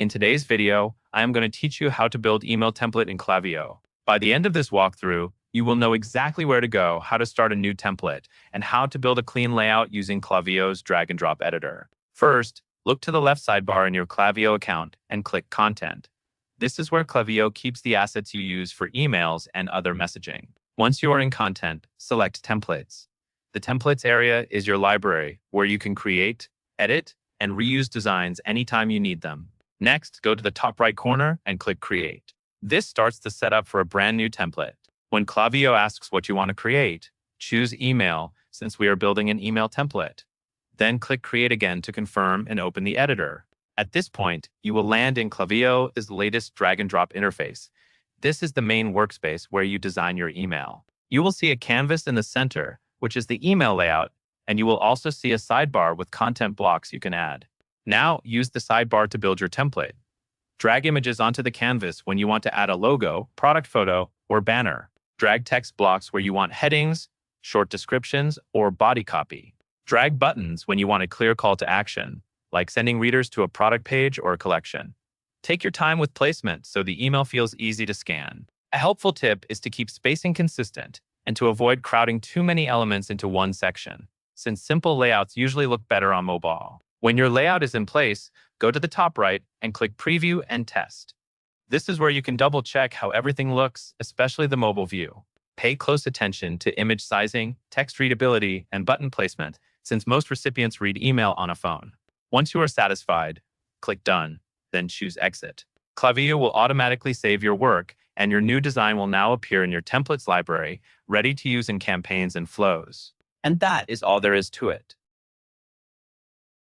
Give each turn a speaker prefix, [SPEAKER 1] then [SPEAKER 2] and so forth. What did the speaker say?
[SPEAKER 1] In today's video, I am going to teach you how to build email template in Klaviyo. By the end of this walkthrough, you will know exactly where to go, how to start a new template, and how to build a clean layout using Klaviyo's drag and drop editor. First, look to the left sidebar in your Klaviyo account and click Content. This is where Klaviyo keeps the assets you use for emails and other messaging. Once you are in Content, select Templates. The Templates area is your library where you can create, edit, and reuse designs anytime you need them. Next, go to the top right corner and click Create. This starts the setup for a brand new template. When Klaviyo asks what you want to create, choose Email since we are building an email template. Then click Create again to confirm and open the editor. At this point, you will land in Klaviyo's latest drag and drop interface. This is the main workspace where you design your email. You will see a canvas in the center, which is the email layout, and you will also see a sidebar with content blocks you can add. Now, use the sidebar to build your template. Drag images onto the canvas when you want to add a logo, product photo, or banner. Drag text blocks where you want headings, short descriptions, or body copy. Drag buttons when you want a clear call to action, like sending readers to a product page or a collection. Take your time with placement so the email feels easy to scan. A helpful tip is to keep spacing consistent and to avoid crowding too many elements into one section, since simple layouts usually look better on mobile. When your layout is in place, go to the top right and click Preview and Test. This is where you can double-check how everything looks, especially the mobile view. Pay close attention to image sizing, text readability, and button placement, since most recipients read email on a phone. Once you are satisfied, click Done, then choose Exit. Klaviyo will automatically save your work, and your new design will now appear in your templates library, ready to use in campaigns and flows. And that is all there is to it.